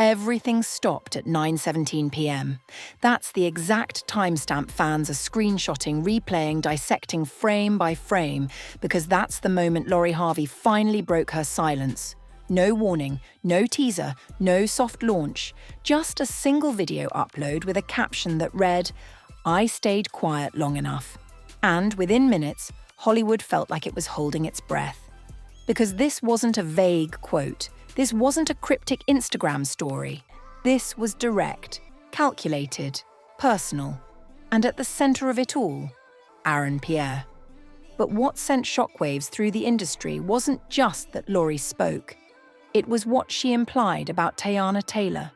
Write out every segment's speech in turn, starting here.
Everything stopped at 9:17 p.m. That's the exact timestamp fans are screenshotting, replaying, dissecting frame by frame, because that's the moment Lorie Harvey finally broke her silence. No warning, no teaser, no soft launch, just a single video upload with a caption that read, "I stayed quiet long enough." And within minutes, Hollywood felt like it was holding its breath. Because this wasn't a vague quote. This wasn't a cryptic Instagram story. This was direct, calculated, personal, and at the center of it all, Pierre. But what sent shockwaves through the industry wasn't just that Lorie spoke. It was what she implied about Teyana Taylor.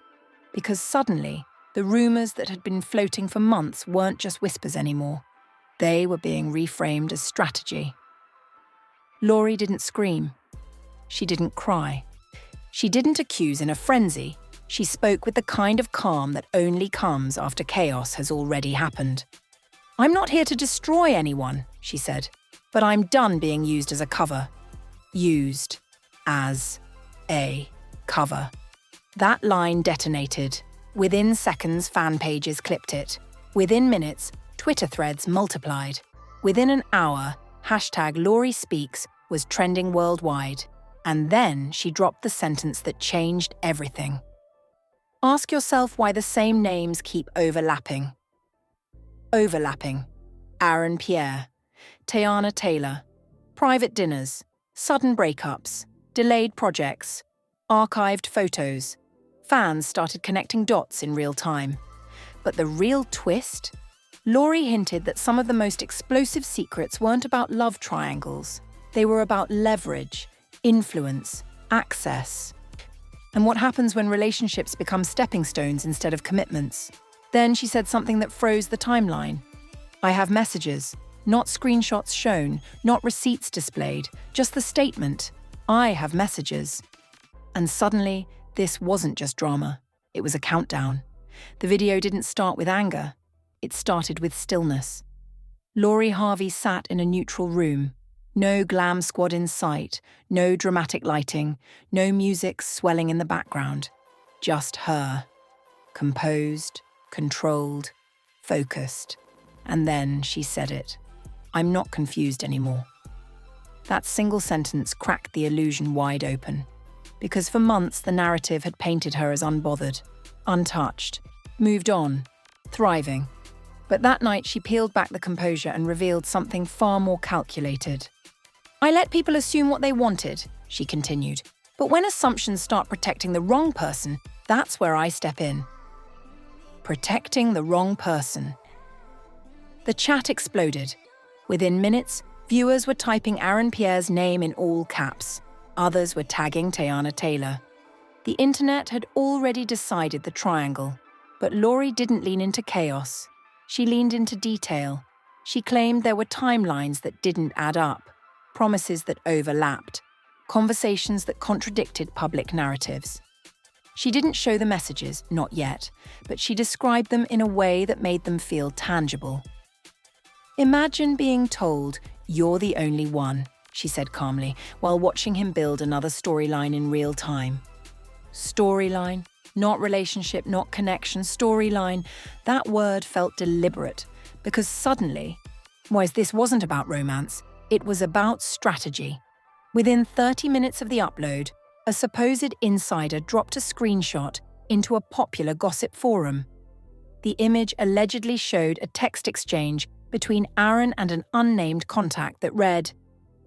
Because suddenly, the rumors that had been floating for months weren't just whispers anymore. They were being reframed as strategy. Lorie didn't scream. She didn't cry. She didn't accuse in a frenzy. She spoke with the kind of calm that only comes after chaos has already happened. "I'm not here to destroy anyone," she said, "but I'm done being used as a cover." Used as a cover. That line detonated. Within seconds, fan pages clipped it. Within minutes, Twitter threads multiplied. Within an hour, #LorieSpeaks was trending worldwide. And then she dropped the sentence that changed everything. Ask yourself why the same names keep overlapping. Overlapping. Pierre, Teyana Taylor, private dinners, sudden breakups, delayed projects, archived photos. Fans started connecting dots in real time. But the real twist? Lorie hinted that some of the most explosive secrets weren't about love triangles. They were about leverage, influence, access. And what happens when relationships become stepping stones instead of commitments? Then she said something that froze the timeline. "I have messages, not screenshots shown, not receipts displayed, just the statement, 'I have messages.'" And suddenly, this wasn't just drama. It was a countdown. The video didn't start with anger. It started with stillness. Lorie Harvey sat in a neutral room. No glam squad in sight, no dramatic lighting, no music swelling in the background. Just her. Composed, controlled, focused. And then she said it. "I'm not confused anymore." That single sentence cracked the illusion wide open. Because for months the narrative had painted her as unbothered, untouched, moved on, thriving. But that night she peeled back the composure and revealed something far more calculated. "I let people assume what they wanted," she continued. "But when assumptions start protecting the wrong person, that's where I step in." Protecting the wrong person. The chat exploded. Within minutes, viewers were typing Pierre's name in all caps. Others were tagging Teyana Taylor. The internet had already decided the triangle, but Lorie didn't lean into chaos. She leaned into detail. She claimed there were timelines that didn't add up. Promises that overlapped, conversations that contradicted public narratives. She didn't show the messages, not yet, but she described them in a way that made them feel tangible. "Imagine being told, 'You're the only one,'" she said calmly, while watching him build another storyline in real time. Storyline, not relationship, not connection, storyline. That word felt deliberate, because suddenly, this wasn't about romance. It was about strategy. Within 30 minutes of the upload, a supposed insider dropped a screenshot into a popular gossip forum. The image allegedly showed a text exchange between Aaron and an unnamed contact that read,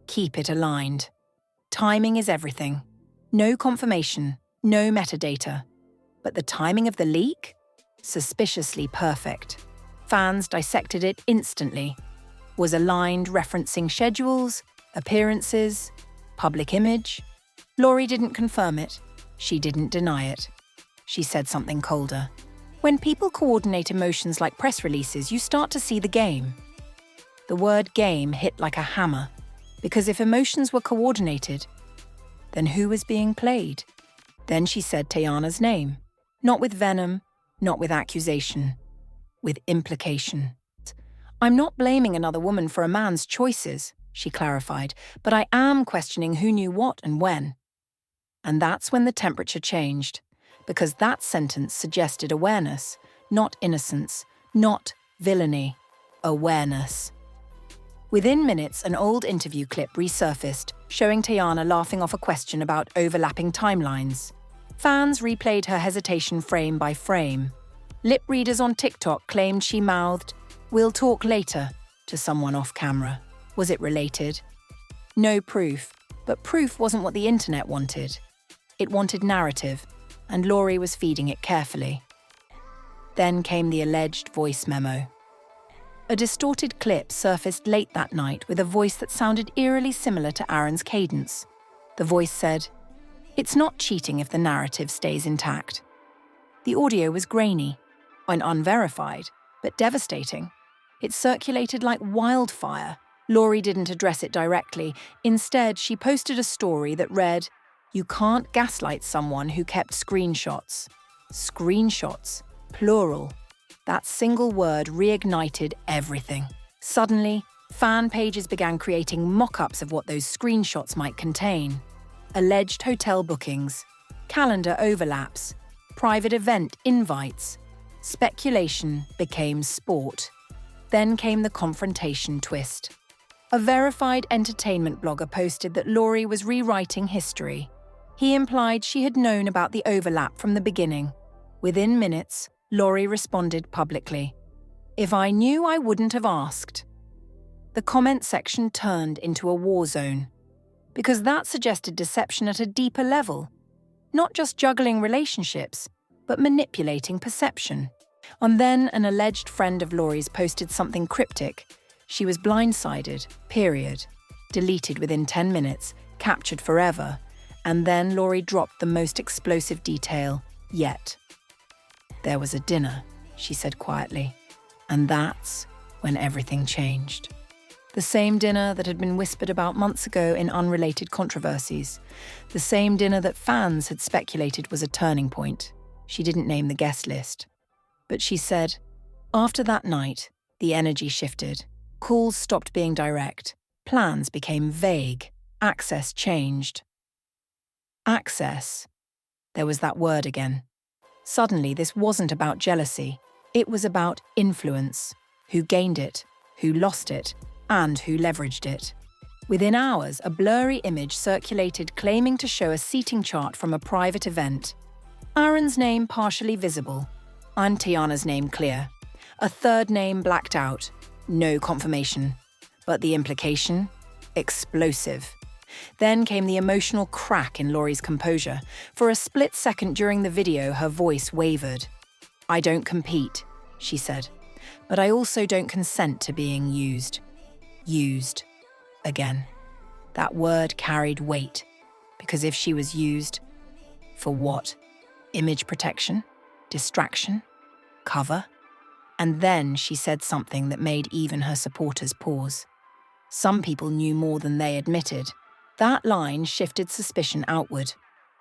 "Keep it aligned. Timing is everything. No confirmation, no metadata. But the timing of the leak? Suspiciously perfect. Fans dissected it instantly. Was aligned referencing schedules, appearances, public image. Lorie didn't confirm it. She didn't deny it. She said something colder. "When people coordinate emotions like press releases, you start to see the game." The word game hit like a hammer, because if emotions were coordinated, then who was being played? Then she said Teyana's name. Not with venom, not with accusation, with implication. "I'm not blaming another woman for a man's choices," she clarified, "but I am questioning who knew what and when." And that's when the temperature changed. because that sentence suggested awareness, not innocence, not villainy, awareness. Within minutes, an old interview clip resurfaced, showing Teyana laughing off a question about overlapping timelines. Fans replayed her hesitation frame by frame. Lip readers on TikTok claimed she mouthed, "We'll talk later," to someone off camera. Was it related? No proof, but proof wasn't what the internet wanted. It wanted narrative, and Lorie was feeding it carefully. Then came the alleged voice memo. A distorted clip surfaced late that night with a voice that sounded eerily similar to Aaron's cadence. The voice said, "It's not cheating if the narrative stays intact." The audio was grainy and unverified, but devastating. It circulated like wildfire. Lorie didn't address it directly. Instead, she posted a story that read, "You can't gaslight someone who kept screenshots." Screenshots, plural. That single word reignited everything. Suddenly, fan pages began creating mock-ups of what those screenshots might contain. Alleged hotel bookings, calendar overlaps, private event invites. Speculation became sport. Then came the confrontation twist. A verified entertainment blogger posted that Lorie was rewriting history. He implied she had known about the overlap from the beginning. Within minutes, Lorie responded publicly, "If I knew, I wouldn't have asked." The comment section turned into a war zone, because that suggested deception at a deeper level, not just juggling relationships, but manipulating perception. And then an alleged friend of Lorie's posted something cryptic. She was blindsided, period. Deleted within 10 minutes, captured forever. And then Lorie dropped the most explosive detail yet. "There was a dinner," she said quietly. And that's when everything changed. The same dinner that had been whispered about months ago in unrelated controversies. The same dinner that fans had speculated was a turning point. She didn't name the guest list. But she said, after that night, the energy shifted. Calls stopped being direct. Plans became vague. Access changed. Access. There was that word again. Suddenly, this wasn't about jealousy. It was about influence. Who gained it, who lost it, and who leveraged it. Within hours, a blurry image circulated claiming to show a seating chart from a private event. Aaron's name partially visible, and Teyana's name clear. A third name blacked out. No confirmation. But the implication? Explosive. Then came the emotional crack in Lorie's composure. For a split second during the video, her voice wavered. "I don't compete," she said, "but I also don't consent to being used." Used. Again. That word carried weight, because if she was used, for what? Image protection? Distraction? Cover? And then she said something that made even her supporters pause. Some people knew more than they admitted. That line shifted suspicion outward,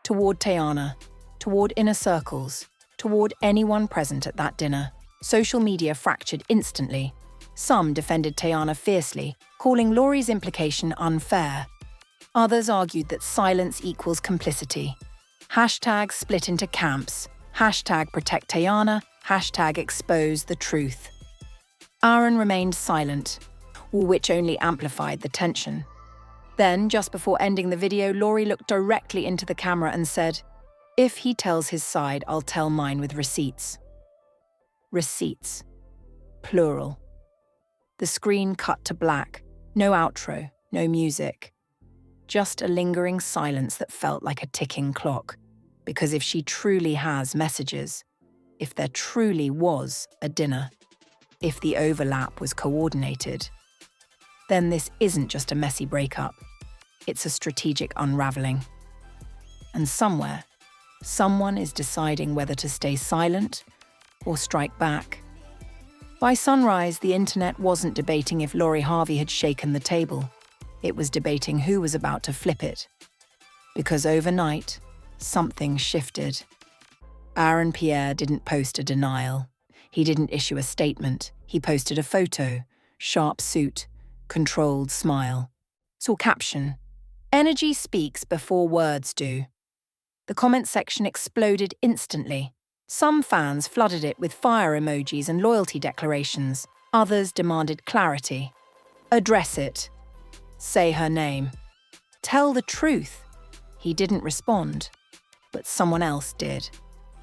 toward Teyana, toward inner circles, toward anyone present at that dinner. Social media fractured instantly. Some defended Teyana fiercely, calling Lorie's implication unfair. Others argued that silence equals complicity. Hashtag split into camps. Hashtag protect Teyana. Hashtag expose the truth. Aaron remained silent, which only amplified the tension. Then, just before ending the video, Lorie looked directly into the camera and said, "If he tells his side, I'll tell mine with receipts." Receipts. Plural. The screen cut to black. No outro, no music. Just a lingering silence that felt like a ticking clock. Because if she truly has messages, if there truly was a dinner, if the overlap was coordinated, then this isn't just a messy breakup. It's a strategic unraveling. And somewhere, someone is deciding whether to stay silent or strike back. By sunrise, the internet wasn't debating if Lorie Harvey had shaken the table. It was debating who was about to flip it. Because overnight, something shifted. Aaron Pierre didn't post a denial. He didn't issue a statement. He posted a photo, sharp suit, controlled smile. Saw caption, "Energy speaks before words do." The comment section exploded instantly. Some fans flooded it with fire emojis and loyalty declarations. Others demanded clarity. Address it. Say her name. Tell the truth. He didn't respond, but someone else did.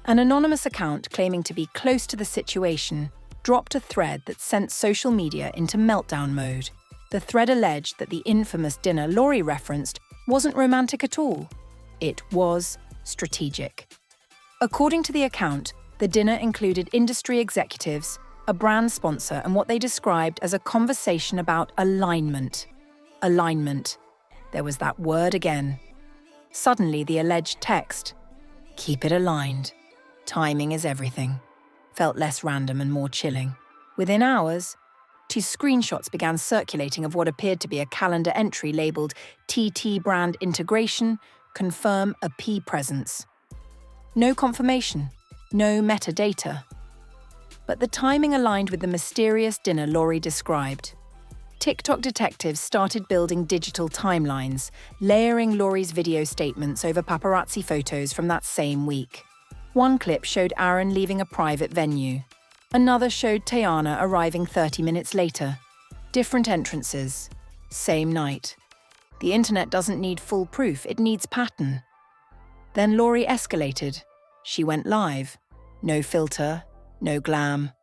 An anonymous account claiming to be close to the situation dropped a thread that sent social media into meltdown mode. The thread alleged that the infamous dinner Lorie referenced wasn't romantic at all. It was strategic. According to the account, the dinner included industry executives, a brand sponsor, and what they described as a conversation about alignment. Alignment. There was that word again. Suddenly, the alleged text, "Keep it aligned. Timing is everything," felt less random and more chilling. Within hours, 2 screenshots began circulating of what appeared to be a calendar entry labelled TT brand integration, confirm a P presence. No confirmation, no metadata. But the timing aligned with the mysterious dinner Lorie described. TikTok detectives started building digital timelines, layering Lorie's video statements over paparazzi photos from that same week. One clip showed Aaron leaving a private venue. Another showed Teyana arriving 30 minutes later. Different entrances. Same night. The internet doesn't need full proof, it needs pattern. Then Lorie escalated. She went live. No filter, no glam,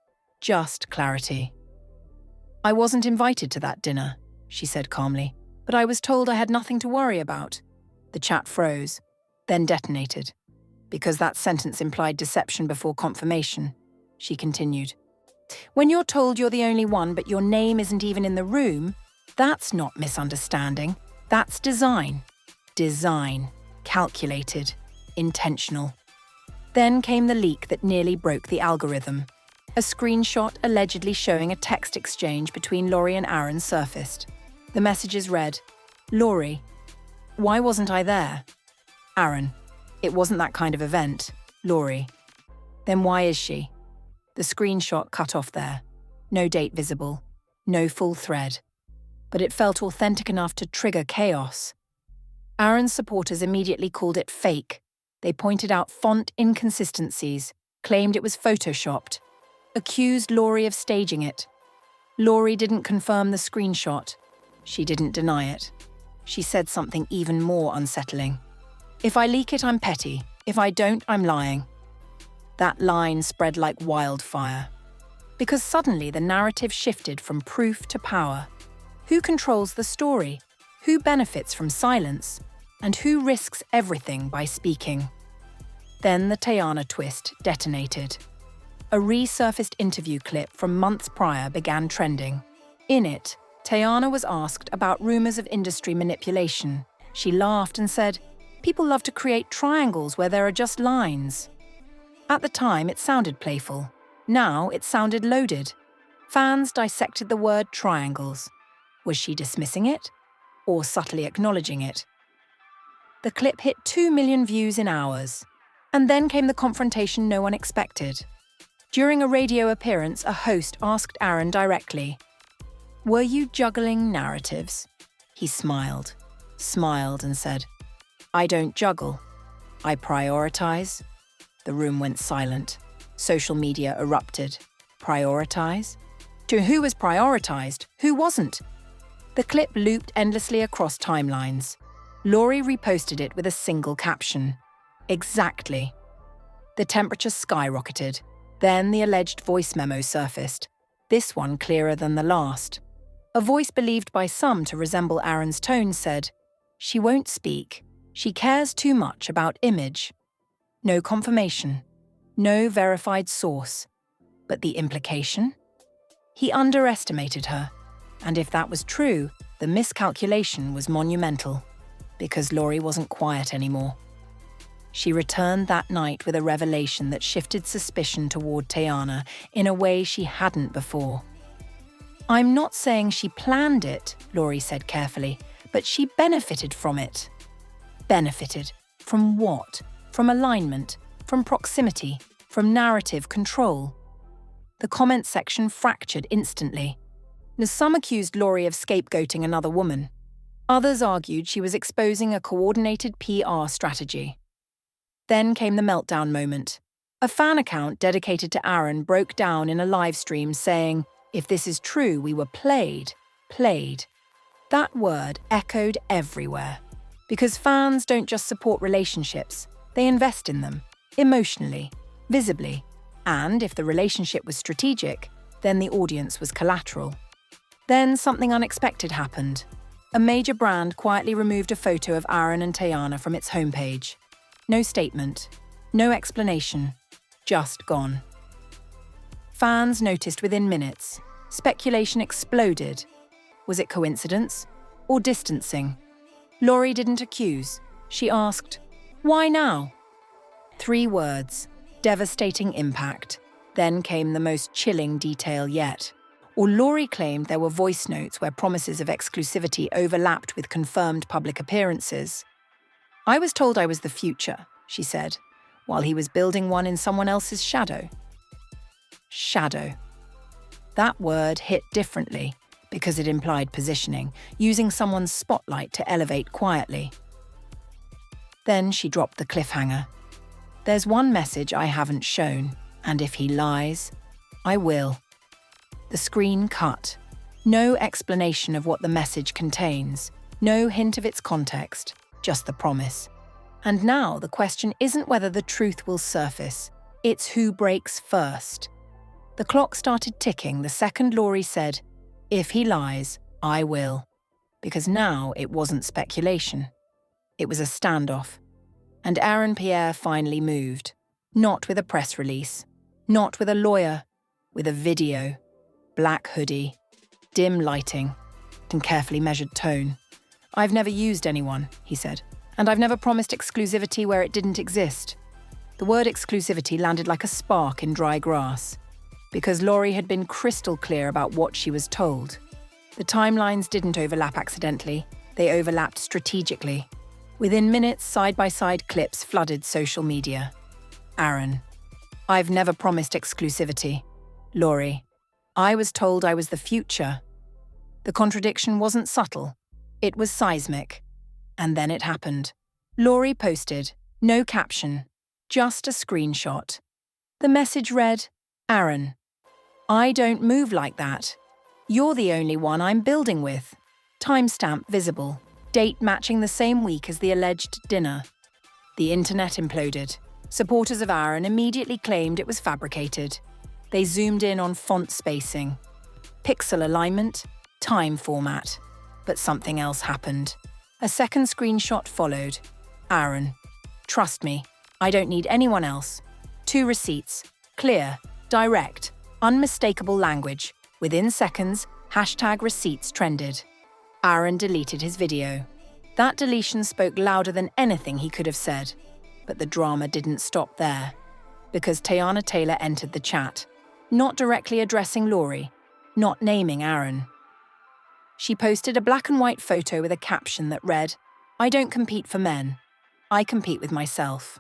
just clarity. "I wasn't invited to that dinner," she said calmly, "but I was told I had nothing to worry about." The chat froze, then detonated. Because that sentence implied deception before confirmation, she continued. "When you're told you're the only one but your name isn't even in the room, that's not misunderstanding. That's design. Design. Calculated. Intentional." Then came the leak that nearly broke the algorithm. A screenshot allegedly showing a text exchange between Lorie and Aaron surfaced. The messages read, "Lorie, why wasn't I there?" Aaron, "It wasn't that kind of event." Lorie, "Then why is she?" The screenshot cut off there. No date visible. No full thread. But it felt authentic enough to trigger chaos. Aaron's supporters immediately called it fake. They pointed out font inconsistencies, claimed it was photoshopped, accused Lorie of staging it. Lorie didn't confirm the screenshot. She didn't deny it. She said something even more unsettling. "If I leak it, I'm petty. If I don't, I'm lying." That line spread like wildfire. Because suddenly the narrative shifted from proof to power. Who controls the story? Who benefits from silence? And who risks everything by speaking? Then the Teyana twist detonated. A resurfaced interview clip from months prior began trending. In it, Teyana was asked about rumors of industry manipulation. She laughed and said, "People love to create triangles where there are just lines." At the time, it sounded playful. Now, it sounded loaded. Fans dissected the word triangles. Was she dismissing it? Or subtly acknowledging it? The clip hit 2 million views in hours. And then came the confrontation no one expected. During a radio appearance, a host asked Aaron directly, "Were you juggling narratives?" He smiled and said, "I don't juggle. I prioritize." The room went silent. Social media erupted. Prioritize? To who was prioritized? Who wasn't? The clip looped endlessly across timelines. Lorie reposted it with a single caption. Exactly. The temperature skyrocketed. Then the alleged voice memo surfaced. This one clearer than the last. A voice believed by some to resemble Aaron's tone said, "She won't speak. She cares too much about image." No confirmation. No verified source. But the implication? He underestimated her. And if that was true, the miscalculation was monumental. Because Lorie wasn't quiet anymore. She returned that night with a revelation that shifted suspicion toward Teyana in a way she hadn't before. "I'm not saying she planned it," Lorie said carefully, "but she benefited from it." Benefited? From what? From alignment, from proximity, from narrative control. The comment section fractured instantly. Some accused Lorie of scapegoating another woman. Others argued she was exposing a coordinated PR strategy. Then came the meltdown moment. A fan account dedicated to Aaron broke down in a live stream saying, "If this is true, we were played. That word echoed everywhere. Because fans don't just support relationships, they invest in them, emotionally, visibly. And if the relationship was strategic, then the audience was collateral. Then something unexpected happened. A major brand quietly removed a photo of Aaron and Teyana from its homepage. No statement, no explanation, just gone. Fans noticed within minutes. Speculation exploded. Was it coincidence or distancing? Lorie didn't accuse. She asked, "Why now?" 3 words, devastating impact. Then came the most chilling detail yet. Or Lorie claimed there were voice notes where promises of exclusivity overlapped with confirmed public appearances. "I was told I was the future," she said, while he was building one in someone else's shadow. Shadow. That word hit differently because it implied positioning, using someone's spotlight to elevate quietly. Then she dropped the cliffhanger. "There's one message I haven't shown, and if he lies, I will." The screen cut. No explanation of what the message contains, no hint of its context, just the promise. And now the question isn't whether the truth will surface, it's who breaks first. The clock started ticking the second Lorie said, "If he lies, I will." Because now it wasn't speculation. It was a standoff. And Aaron Pierre finally moved. Not with a press release. Not with a lawyer. With a video. Black hoodie. Dim lighting. And carefully measured tone. "I've never used anyone," he said. "And I've never promised exclusivity where it didn't exist." The word exclusivity landed like a spark in dry grass. Because Lorie had been crystal clear about what she was told. The timelines didn't overlap accidentally, they overlapped strategically. Within minutes, side-by-side clips flooded social media. Aaron: "I've never promised exclusivity." Lorie: "I was told I was the future." The contradiction wasn't subtle, it was seismic. And then it happened. Lorie posted, no caption, just a screenshot. The message read, "Aaron, I don't move like that. You're the only one I'm building with." Timestamp visible. Date matching the same week as the alleged dinner. The internet imploded. Supporters of Aaron immediately claimed it was fabricated. They zoomed in on font spacing, pixel alignment, time format. But something else happened. A second screenshot followed. Aaron: "Trust me, I don't need anyone else." 2 receipts. Clear, direct, unmistakable language. Within seconds, #receipts trended. Aaron deleted his video. That deletion spoke louder than anything he could have said. But the drama didn't stop there. Because Teyana Taylor entered the chat, not directly addressing Lorie, not naming Aaron. She posted a black and white photo with a caption that read, "I don't compete for men. I compete with myself."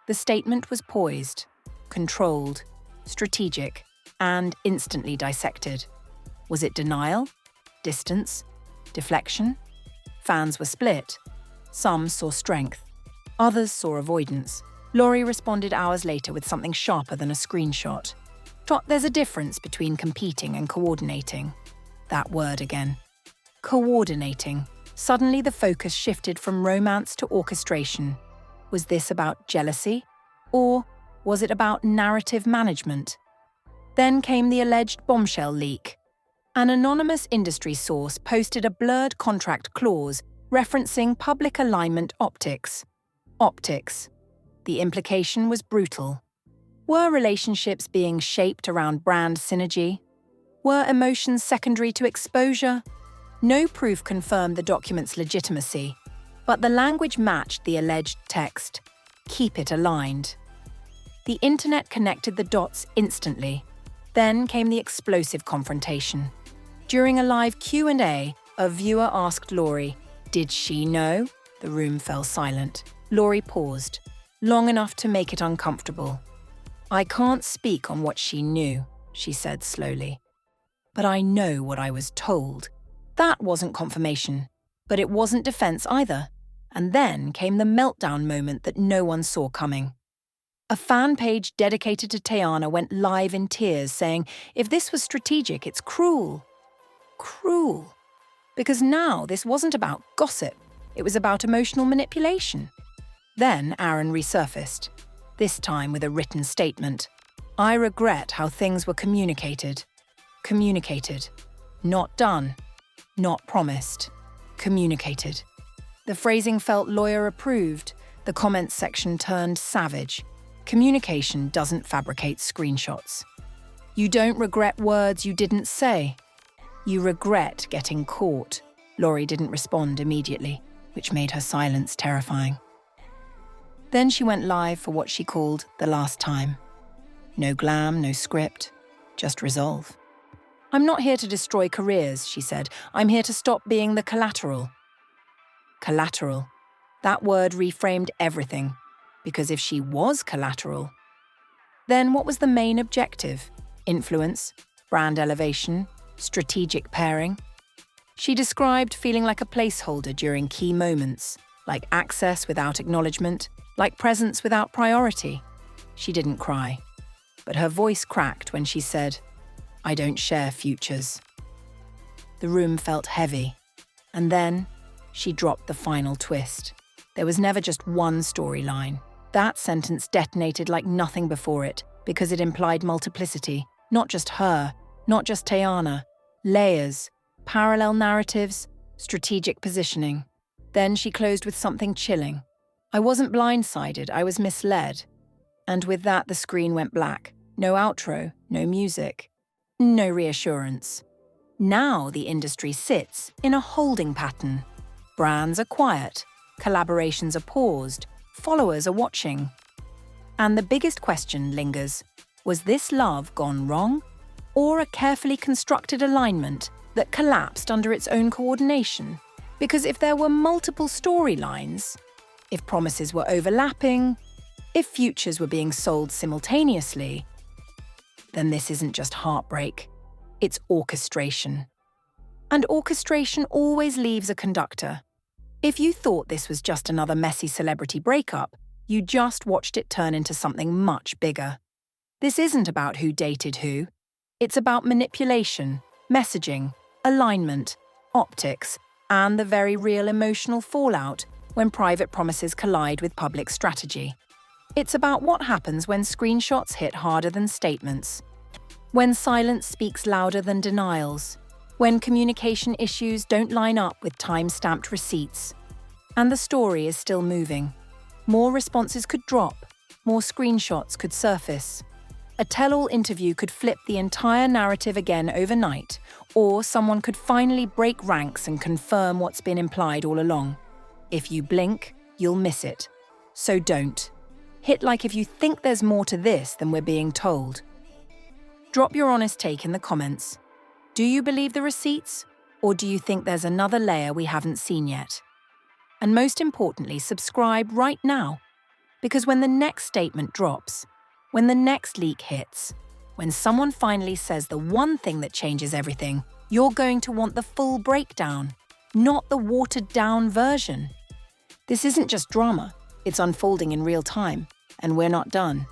The statement was poised, controlled, strategic, and instantly dissected. Was it denial? Distance? Deflection? Fans were split. Some saw strength. Others saw avoidance. Lorie responded hours later with something sharper than a screenshot. There's a difference between competing and coordinating. That word again. Coordinating. Suddenly the focus shifted from romance to orchestration. Was this about jealousy? Or was it about narrative management? Then came the alleged bombshell leak. An anonymous industry source posted a blurred contract clause referencing public alignment optics. Optics. The implication was brutal. Were relationships being shaped around brand synergy? Were emotions secondary to exposure? No proof confirmed the document's legitimacy, but the language matched the alleged text. Keep it aligned. The internet connected the dots instantly. Then came the explosive confrontation. During a live Q&A, a viewer asked Lorie, "Did she know?" The room fell silent. Lorie paused, long enough to make it uncomfortable. "I can't speak on what she knew," she said slowly. "But I know what I was told." That wasn't confirmation, but it wasn't defense either. And then came the meltdown moment that no one saw coming. A fan page dedicated to Teyana went live in tears, saying, "If this was strategic, it's cruel." Cruel. Because now this wasn't about gossip, it was about emotional manipulation. Then Aaron resurfaced, this time with a written statement. "I regret how things were communicated. Communicated. Not done. Not promised. Communicated." The phrasing felt lawyer-approved. The comments section turned savage. Communication doesn't fabricate screenshots. You don't regret words you didn't say. You regret getting caught. Lorie didn't respond immediately, which made her silence terrifying. Then she went live for what she called the last time. No glam, no script, just resolve. "I'm not here to destroy careers," she said. "I'm here to stop being the collateral." Collateral. That word reframed everything, because if she was collateral, then what was the main objective? Influence, brand elevation, strategic pairing? She described feeling like a placeholder during key moments, like access without acknowledgement, like presence without priority. She didn't cry, but her voice cracked when she said, "I don't share futures." The room felt heavy, and then she dropped the final twist. There was never just one storyline. That sentence detonated like nothing before it, because it implied multiplicity, not just her, not just Teyana, layers, parallel narratives, strategic positioning. Then she closed with something chilling. "I wasn't blindsided, I was misled." And with that, the screen went black. No outro, no music, no reassurance. Now the industry sits in a holding pattern. Brands are quiet, collaborations are paused, followers are watching. And the biggest question lingers, was this love gone wrong? Or a carefully constructed alignment that collapsed under its own coordination? Because if there were multiple storylines, if promises were overlapping, if futures were being sold simultaneously, then this isn't just heartbreak, it's orchestration. And orchestration always leaves a conductor. If you thought this was just another messy celebrity breakup, you just watched it turn into something much bigger. This isn't about who dated who. It's about manipulation, messaging, alignment, optics, and the very real emotional fallout when private promises collide with public strategy. It's about what happens when screenshots hit harder than statements, when silence speaks louder than denials, when communication issues don't line up with time-stamped receipts. And the story is still moving. More responses could drop, more screenshots could surface. A tell-all interview could flip the entire narrative again overnight, or someone could finally break ranks and confirm what's been implied all along. If you blink, you'll miss it. So don't. Hit like if you think there's more to this than we're being told. Drop your honest take in the comments. Do you believe the receipts, or do you think there's another layer we haven't seen yet? And most importantly, subscribe right now, because when the next statement drops, when the next leak hits, when someone finally says the one thing that changes everything, you're going to want the full breakdown, not the watered-down version. This isn't just drama, it's unfolding in real time, and we're not done.